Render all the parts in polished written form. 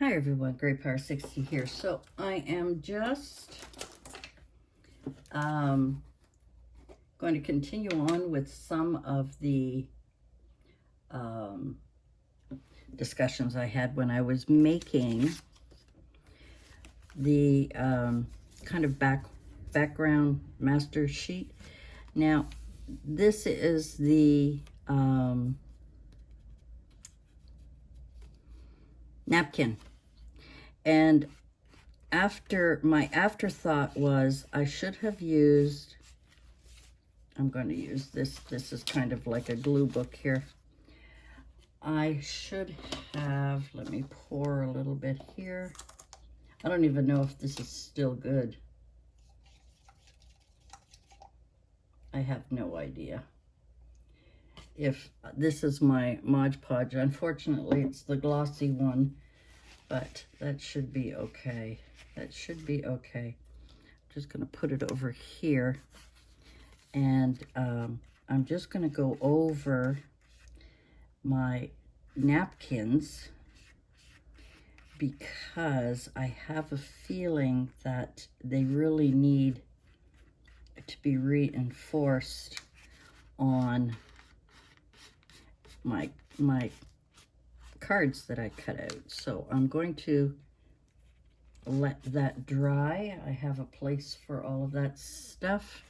Hi everyone, Great Power 60 here. So I am just going to continue on with some of the discussions I had when I was making the kind of background master sheet. Now this is the napkin. And my afterthought was I should have used, I'm going to use this. This is kind of like a glue book here. I should have, let me pour a little bit here. I don't even know if this is still good. I have no idea. If this is my Mod Podge, unfortunately it's the glossy one, but that should be okay. That should be okay. I'm just going to put it over here, and I'm just going to go over my napkins because I have a feeling that they really need to be reinforced on my cards that I cut out. So I'm going to let that dry. I have a place for all of that stuff.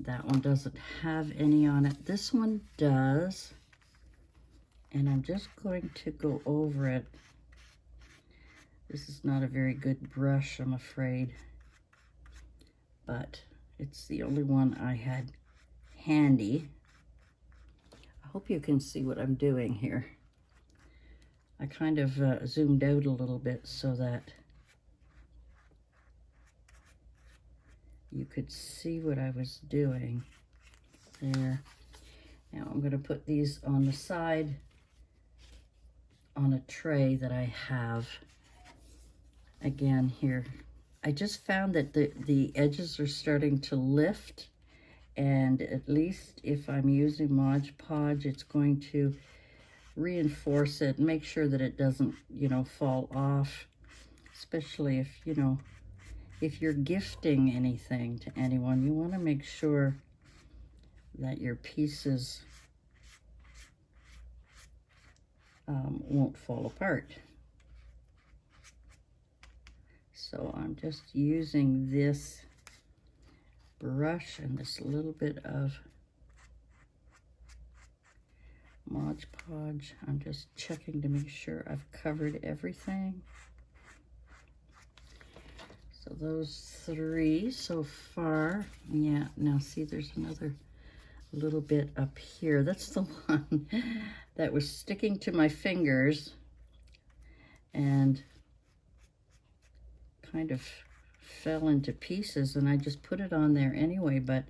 That one doesn't have any on it. This one does. And I'm just going to go over it. This is not a very good brush, I'm afraid. But it's the only one I had handy. I hope you can see what I'm doing here. I kind of zoomed out a little bit so that you could see what I was doing there. Now I'm going to put these on the side on a tray that I have. Again here, I just found that the edges are starting to lift, and at least if I'm using Mod Podge, it's going to reinforce it, make sure that it doesn't, fall off, especially if, if you're gifting anything to anyone, you want to make sure that your pieces won't fall apart. So I'm just using this brush and this little bit of Mod Podge. I'm just checking to make sure I've covered everything. So those three so far. Yeah, now see there's another little bit up here. That's the one that was sticking to my fingers and kind of fell into pieces, and I just put it on there anyway, but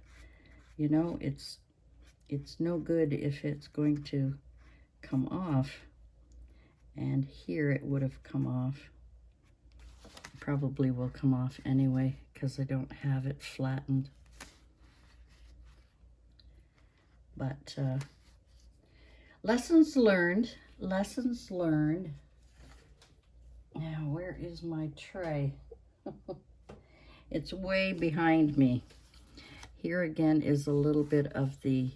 it's no good if it's going to come off, and here it would have come off. Probably will come off anyway because I don't have it flattened. But lessons learned, lessons learned. Now, where is my tray? It's way behind me. Here again is a little bit of the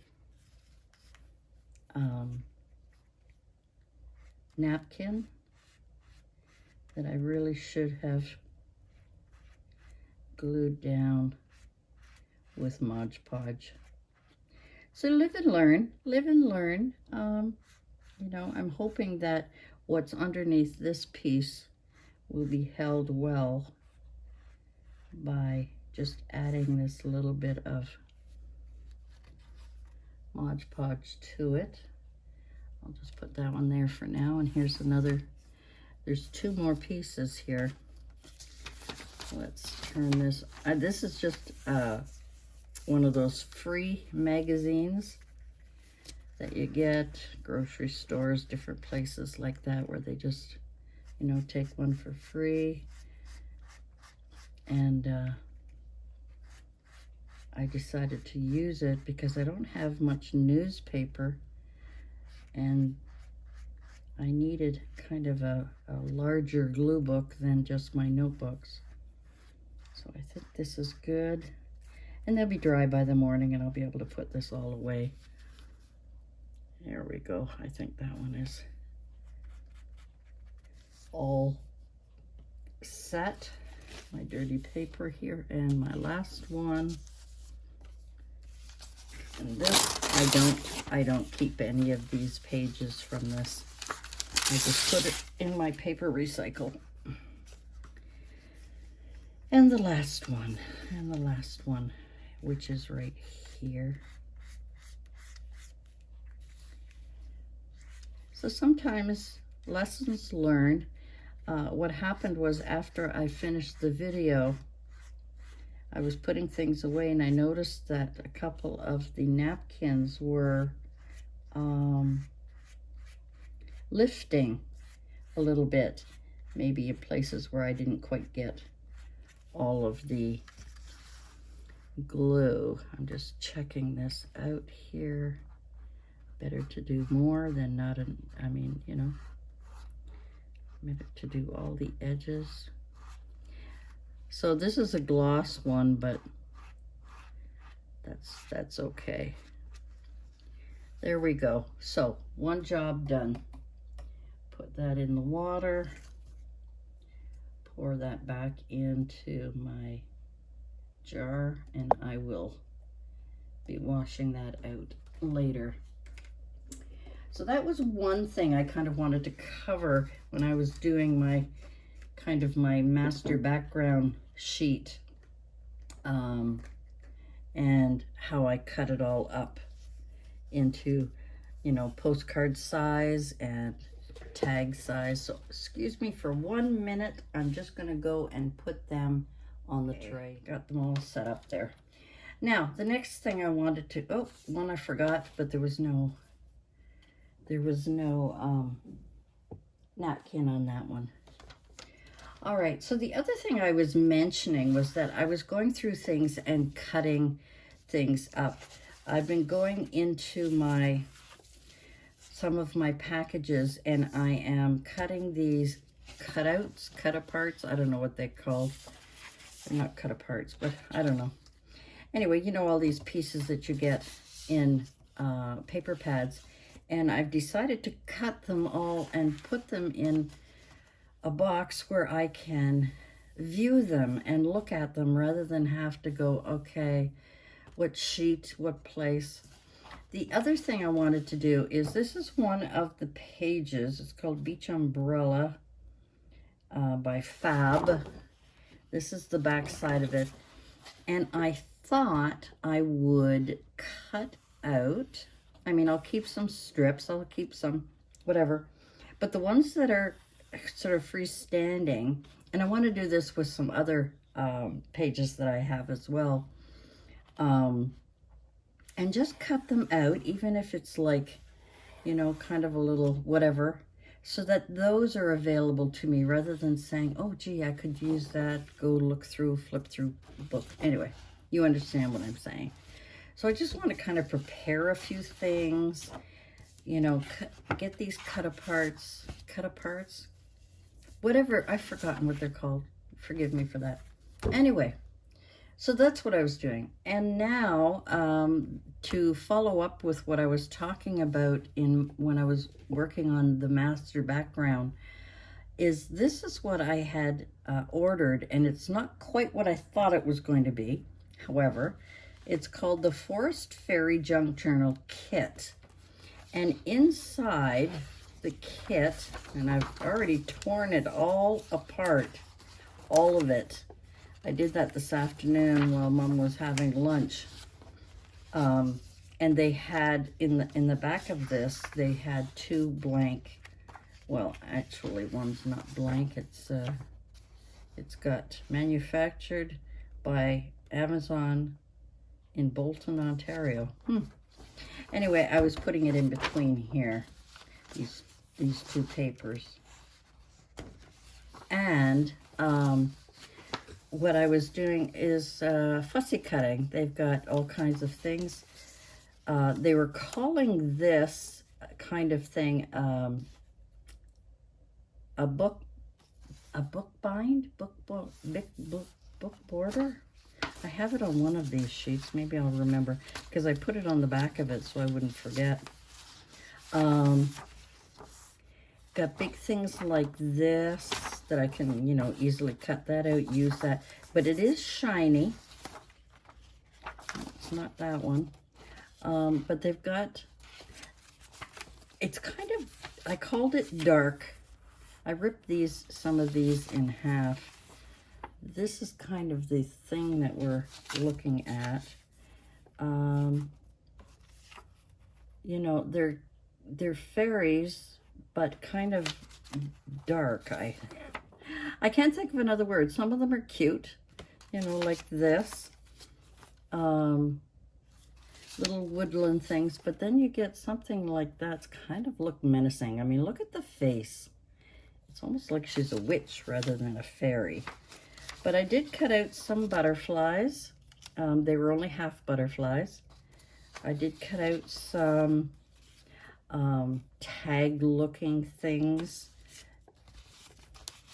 napkin that I really should have glued down with Mod Podge. So live and learn, live and learn. I'm hoping that what's underneath this piece will be held well by just adding this little bit of Mod Podge to it. I'll just put that one there for now, and here's another. There's two more pieces here. Let's turn this. This is just one of those free magazines that you get, grocery stores, different places like that, where they just, take one for free. And I decided to use it because I don't have much newspaper, and I needed kind of a larger glue book than just my notebooks. So I think this is good. And they'll be dry by the morning and I'll be able to put this all away. There we go. I think that one is all set. My dirty paper here, and my last one. And this, I don't keep any of these pages from this. I just put it in my paper recycle. And the last one, which is right here. So sometimes lessons learned. What happened was after I finished the video, I was putting things away and I noticed that a couple of the napkins were lifting a little bit, maybe in places where I didn't quite get all of the glue. I'm just checking this out here. Better to do more than not, I mean, you know, better to do all the edges. So this is a gloss one, but that's okay. There we go. So one job done. Put that in the water. Pour that back into my jar, and I will be washing that out later. So that was one thing I kind of wanted to cover when I was doing my kind of my master background sheet, and how I cut it all up into, you know, postcard size and tag size. So excuse me for 1 minute. I'm just going to go and put them on the tray. Got them all set up there. Now the next thing I wanted to, oh, one I forgot, but there was no napkin on that one. All right, so the other thing I was mentioning was that I was going through things and cutting things up. I've been going into some of my packages, and I am cutting these cutouts, cut-aparts. I don't know what they're called. They're not cut-aparts, but I don't know. Anyway, you know, all these pieces that you get in paper pads. And I've decided to cut them all and put them in a box where I can view them and look at them rather than have to go, okay, what sheet, what place. The other thing I wanted to do is, this is one of the pages. It's called Beach Umbrella by Fab. This is the back side of it. And I thought I would cut out, I mean, I'll keep some strips, I'll keep some whatever, but the ones that are sort of freestanding, and I want to do this with some other pages that I have as well, and just cut them out, even if it's like, you know, kind of a little whatever, so that those are available to me rather than saying, oh gee, I could use that, go look through, flip through the book. Anyway, you understand what I'm saying. So I just want to kind of prepare a few things, you know, get these cut-aparts, whatever, I've forgotten what they're called. Forgive me for that. Anyway, so that's what I was doing. And now, to follow up with what I was talking about when I was working on the master background, this is what I had ordered, and it's not quite what I thought it was going to be. However, it's called the Forest Fairy Junk Journal Kit. And inside the kit, and I've already torn it all apart, all of it. I did that this afternoon while Mom was having lunch. And they had, in the back of this, they had two blank, well, actually one's not blank. It's got manufactured by Amazon in Bolton, Ontario. Anyway, I was putting it in between here, these two papers. And what I was doing is fussy cutting. They've got all kinds of things. They were calling this kind of thing a book bind, big book border. I have it on one of these sheets. Maybe I'll remember, because I put it on the back of it so I wouldn't forget. Got big things like this that I can, you know, easily cut that out, use that. But it is shiny. It's not that one. But they've got, it's kind of, I called it dark. I ripped some of these in half. This is kind of the thing that we're looking at. You know, they're fairies, but kind of dark. I can't think of another word. Some of them are cute, you know, like this. Little woodland things, but then you get something like that's kind of look menacing. I mean, look at the face. It's almost like she's a witch rather than a fairy. But I did cut out some butterflies. They were only half butterflies. I did cut out some tag-looking things.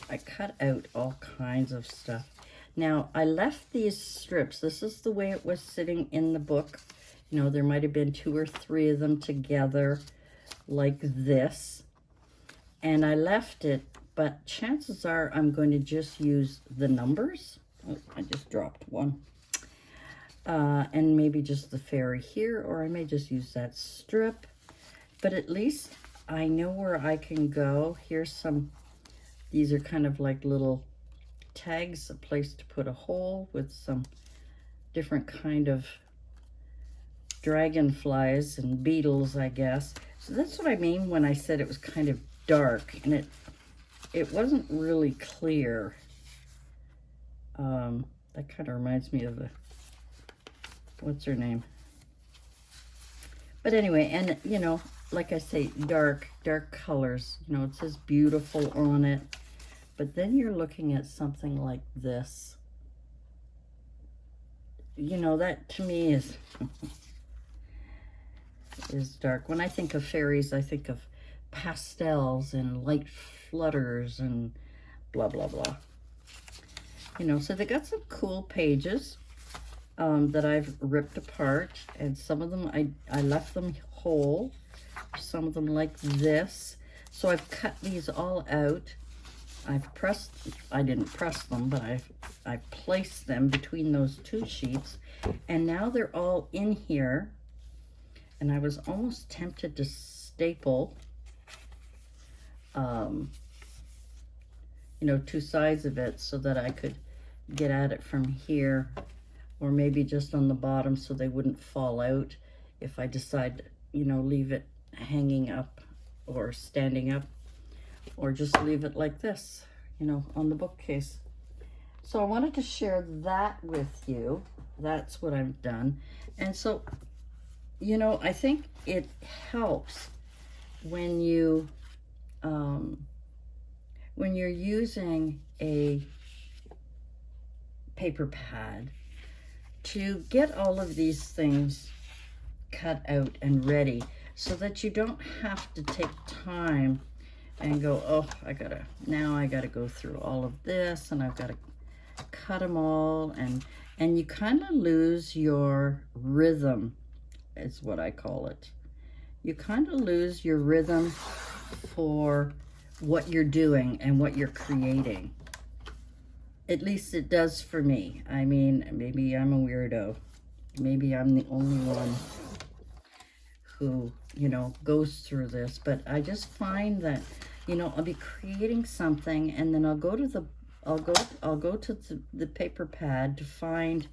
I cut out all kinds of stuff. Now, I left these strips. This is the way it was sitting in the book. You know, there might have been 2 or 3 of them together like this. And I left it, but chances are I'm going to just use the numbers. Oh, I just dropped one. And maybe just the fairy here, or I may just use that strip. But at least I know where I can go. Here's some, these are kind of like little tags, a place to put a hole with some different kind of dragonflies and beetles, I guess. So that's what I mean when I said it was kind of dark, and it wasn't really clear. That kind of reminds me of the, what's her name? But anyway, and you know, like I say, dark colors. You know, it says beautiful on it. But then you're looking at something like this. You know, that to me is is dark. When I think of fairies, I think of pastels and light flutters and blah, blah, blah. You know, so they got some cool pages that I've ripped apart, and some of them I left them whole, some of them like this. So I've cut these all out. I didn't press them, but I placed them between those 2 sheets, and now they're all in here. And I was almost tempted to staple, you know, 2 sides of it so that I could get at it from here, or maybe just on the bottom so they wouldn't fall out if I decide, you know, leave it hanging up or standing up, or just leave it like this, you know, on the bookcase. So I wanted to share that with you. That's what I've done. And so, you know, I think it helps when you when you're using a paper pad to get all of these things cut out and ready, so that you don't have to take time and go, oh, now I gotta go through all of this, and I've got to cut them all, and you kind of lose your rhythm, is what I call it. You kind of lose your rhythm for what you're doing and what you're creating. At least it does for me. I mean, maybe I'm a weirdo. Maybe I'm the only one who, you know, goes through this. But I just find that, you know, I'll be creating something, and then I'll go to the paper pad to find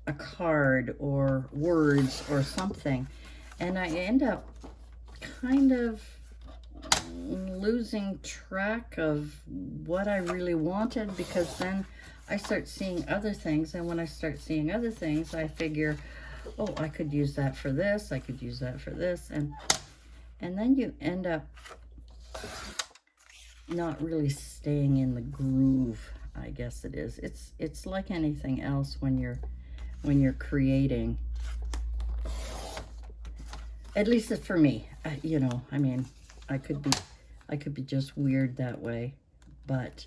a card or words or something, and I end up kind of losing track of what I really wanted, because then I start seeing other things, and when I start seeing other things, I figure, oh, I could use that for this, I could use that for this, and then you end up not really staying in the groove, I guess it is. It's like anything else when you're creating. At least for me, you know, I mean, I could be I could be just weird that way. But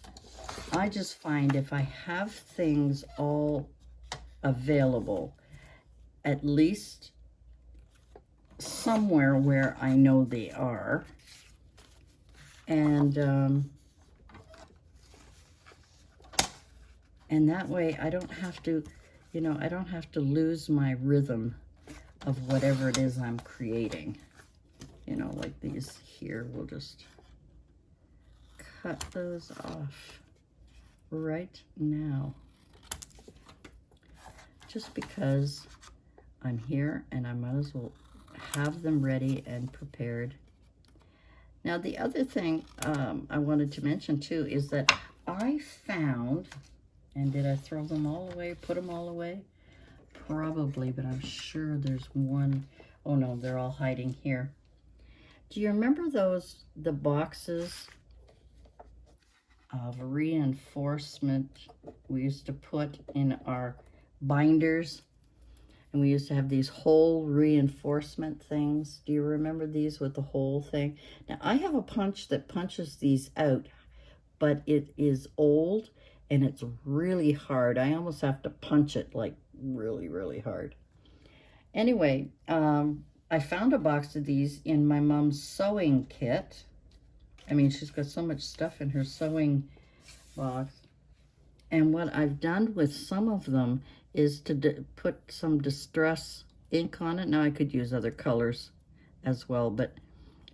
I just find if I have things all available, at least somewhere where I know they are, and that way I don't have to, you know, I don't have to lose my rhythm of whatever it is I'm creating. You know, like these here, we'll just cut those off right now. Just because I'm here and I might as well have them ready and prepared. Now, the other thing I wanted to mention too is that I found, and did I throw them all away, put them all away? Probably, but I'm sure there's one. Oh no, they're all hiding here. Do you remember the boxes of reinforcement we used to put in our binders? And we used to have these hole reinforcement things. Do you remember these with the hole thing? Now, I have a punch that punches these out, but it is old and it's really hard. I almost have to punch it like really, really hard. Anyway, I found a box of these in my mom's sewing kit. I mean, she's got so much stuff in her sewing box. And what I've done with some of them is to put some distress ink on it. Now I could use other colors as well, but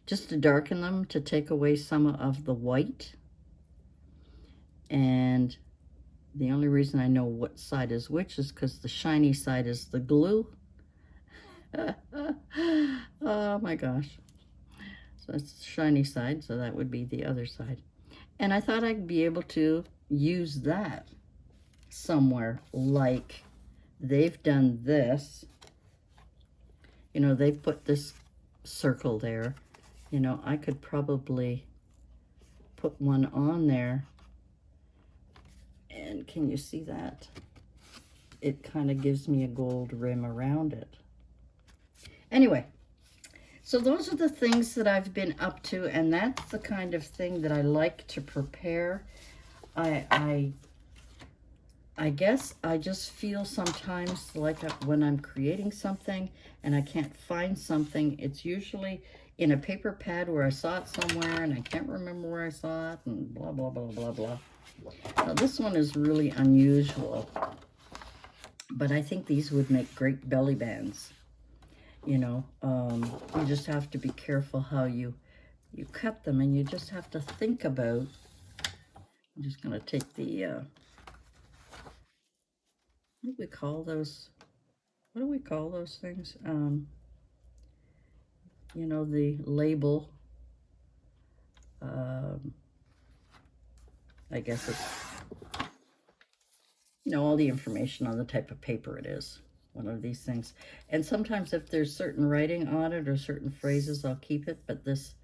just to darken them, to take away some of the white. And the only reason I know what side is which is because the shiny side is the glue. Oh my gosh. So it's the shiny side, so that would be the other side. And I thought I'd be able to use that somewhere, like they've done this. You know, they've put this circle there. You know, I could probably put one on there. And can you see that? It kind of gives me a gold rim around it. Anyway, so those are the things that I've been up to, and that's the kind of thing that I like to prepare. I guess I just feel sometimes like when I'm creating something and I can't find something, it's usually in a paper pad where I saw it somewhere and I can't remember where I saw it and blah, blah, blah, blah, blah. Now this one is really unusual, but I think these would make great belly bands. You know, you just have to be careful how you cut them, and you just have to think about, I'm just going to take the, what do we call those? What do we call those things? You know, the label. I guess it's, you know, all the information on the type of paper it is. One of these things. And sometimes if there's certain writing on it or certain phrases, I'll keep it. But this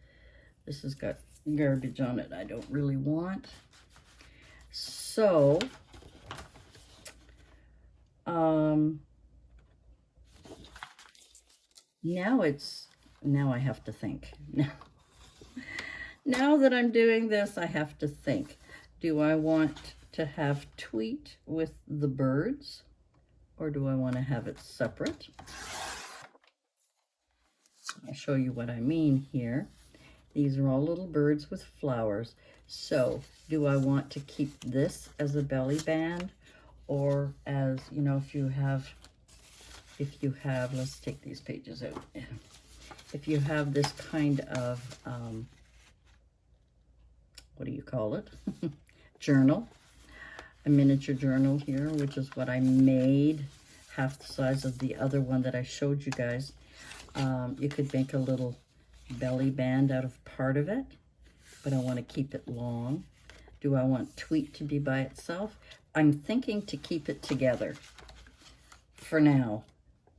has got garbage on it I don't really want. So, now I have to think. Now that I'm doing this, I have to think. Do I want to have tweet with the birds, or do I want to have it separate? I'll show you what I mean here. These are all little birds with flowers. So do I want to keep this as a belly band, or as, you know, if you have, let's take these pages out. If you have this kind of, what do you call it? Journal, a miniature journal here, which is what I made, half the size of the other one that I showed you guys. You could make a little belly band out of part of it, but I want to keep it long. Do I want tweet to be by itself? I'm thinking to keep it together for now,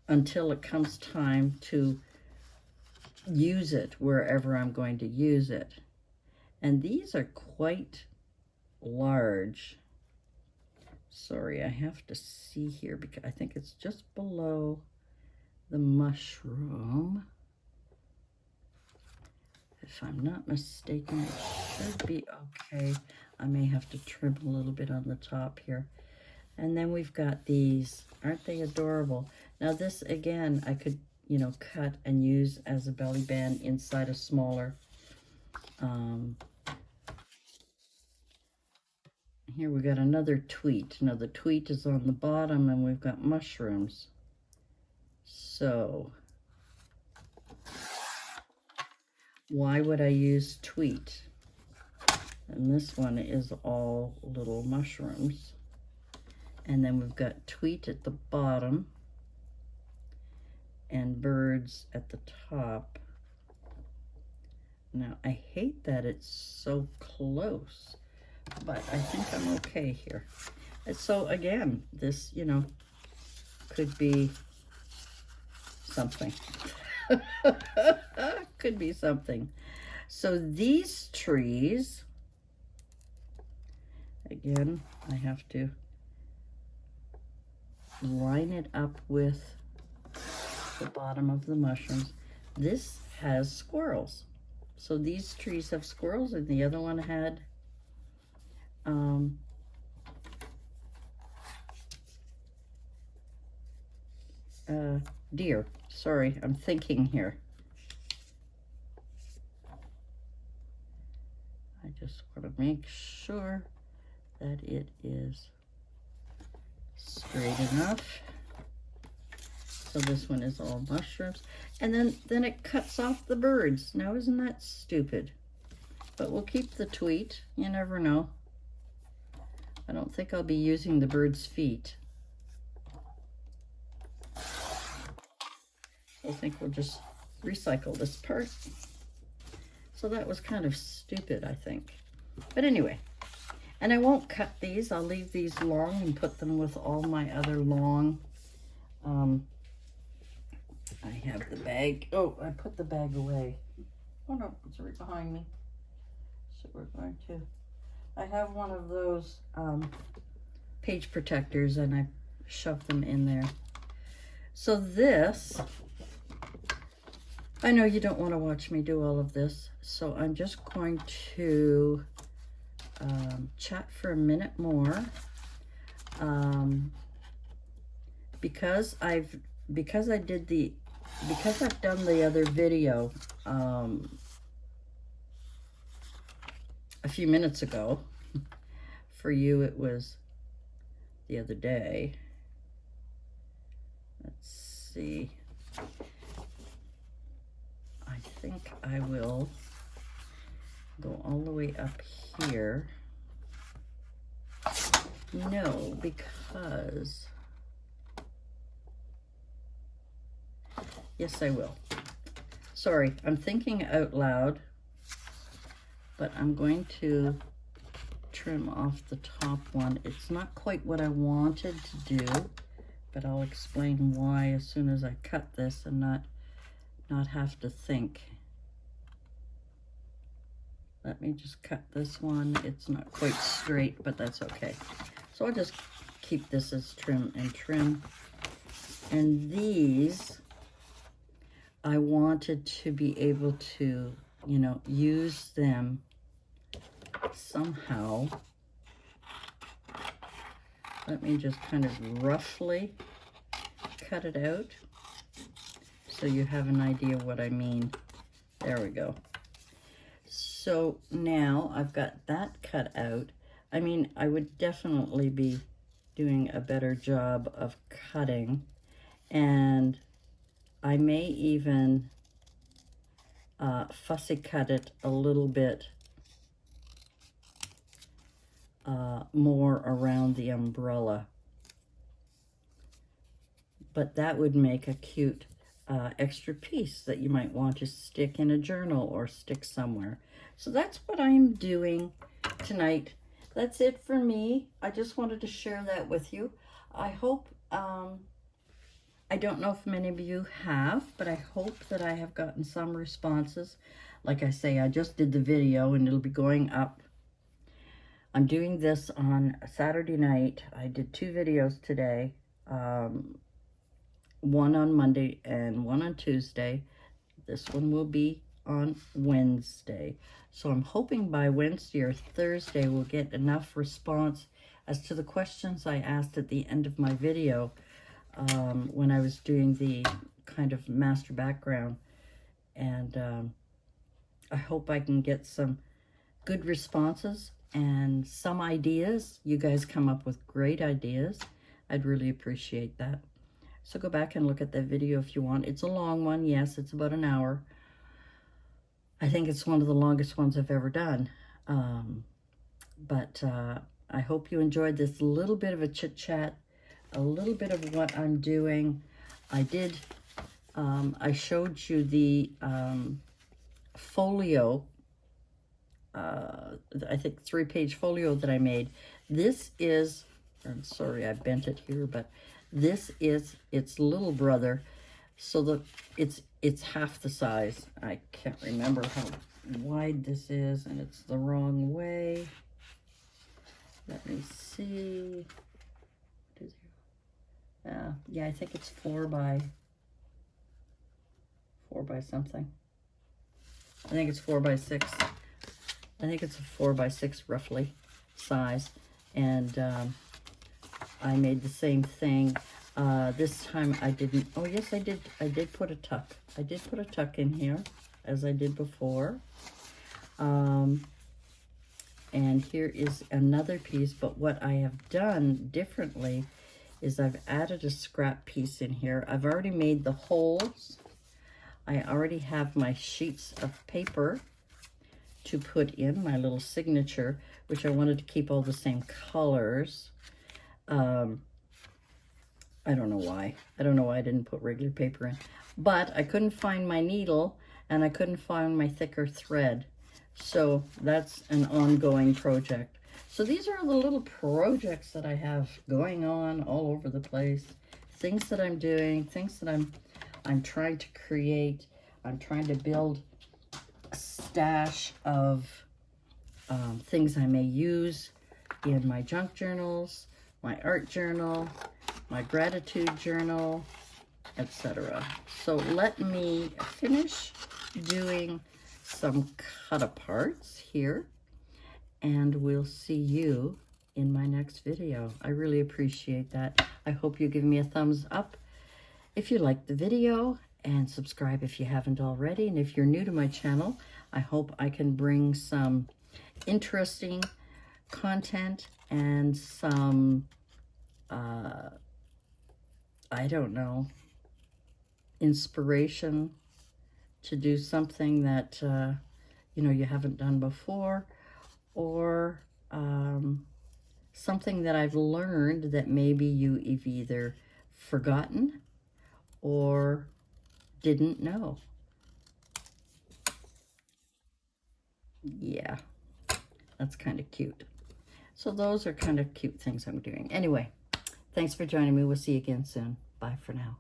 until it comes time to use it wherever I'm going to use it. And these are quite large. Sorry, I have to see here because I think it's just below the mushroom. If I'm not mistaken, it should be okay. I may have to trim a little bit on the top here. And then we've got these. Aren't they adorable? Now this, again, I could, you know, cut and use as a belly band inside a smaller. Here we got another tweet. Now the tweet is on the bottom and we've got mushrooms. So why would I use tweet? And this one is all little mushrooms. And then we've got tweet at the bottom and birds at the top. Now I hate that it's so close, but I think I'm okay here. And so again, this, you know, could be something. Could be something. So these trees, again, I have to line it up with the bottom of the mushrooms. This has squirrels. So these trees have squirrels, and the other one had deer. Sorry, I'm thinking here. I just want to make sure that it is straight enough. So this one is all mushrooms. And then it cuts off the birds. Now, isn't that stupid? But we'll keep the tweet. You never know. I don't think I'll be using the bird's feet. I think we'll just recycle this part. So that was kind of stupid, I think. But anyway, and I won't cut these. I'll leave these long and put them with all my other long. I have the bag. Oh, I put the bag away. Oh no, it's right behind me. So we're going to, I have one of those page protectors and I shoved them in there. So this, I know you don't want to watch me do all of this, so I'm just going to chat for a minute more. Because I've done the other video a few minutes ago. For you, it was the other day. Let's see. I think I will go all the way up here. No, because... Yes, I will. Sorry, I'm thinking out loud, but I'm going to trim off the top one. It's not quite what I wanted to do, but I'll explain why as soon as I cut this and not have to think. Let me just cut this one. It's not quite straight, but that's okay. So I'll just keep this as trim and trim. And these, I wanted to be able to, you know, use them somehow. Let me just kind of roughly cut it out so you have an idea what I mean. There we go. So now I've got that cut out. I mean, I would definitely be doing a better job of cutting, and I may even fussy cut it a little bit more around the umbrella. But that would make a cute extra piece that you might want to stick in a journal or stick somewhere. So that's what I'm doing tonight. That's it for me. I just wanted to share that with you. I hope, I don't know if many of you have, but I hope that I have gotten some responses. Like I say, I just did the video and it'll be going up. I'm doing this on Saturday night. I did 2 videos today. One on Monday and one on Tuesday. This one will be on Wednesday. So I'm hoping by Wednesday or Thursday we'll get enough response as to the questions I asked at the end of my video when I was doing the kind of master background. And I hope I can get some good responses and some ideas. You guys come up with great ideas. I'd really appreciate that. So go back and look at that video if you want. It's a long one. Yes, it's about an hour. I think it's one of the longest ones I've ever done. But I hope you enjoyed this little bit of a chit-chat, a little bit of what I'm doing. I showed you the folio, I think 3-page folio that I made. This is, I'm sorry I bent it here, but this is its little brother, so that it's half the size. I can't remember how wide this is, and it's the wrong way. Let me see. Yeah, I think it's 4 by something. I think it's 4 by 6. I think it's a 4 by 6 roughly size. And I made the same thing. This time I didn't. Oh yes, I did. I did put a tuck. I did put a tuck in here, as I did before. And here is another piece. But what I have done differently is I've added a scrap piece in here. I've already made the holes. I already have my sheets of paper to put in my little signature, which I wanted to keep all the same colors. I don't know why. I don't know why I didn't put regular paper in. But I couldn't find my needle, and I couldn't find my thicker thread. So that's an ongoing project. So these are the little projects that I have going on all over the place. Things that I'm doing, things that I'm trying to create. I'm trying to build a stash of things I may use in my junk journals, my art journal, my gratitude journal, etc. So let me finish doing some cut aparts here, and we'll see you in my next video. I really appreciate that. I hope you give me a thumbs up if you liked the video, and subscribe if you haven't already. And if you're new to my channel, I hope I can bring some interesting content and some, I don't know, inspiration to do something that, you know, you haven't done before, or something that I've learned that maybe you've either forgotten or didn't know. Yeah, that's kind of cute. So those are kind of cute things I'm doing. Anyway, thanks for joining me. We'll see you again soon. Bye for now.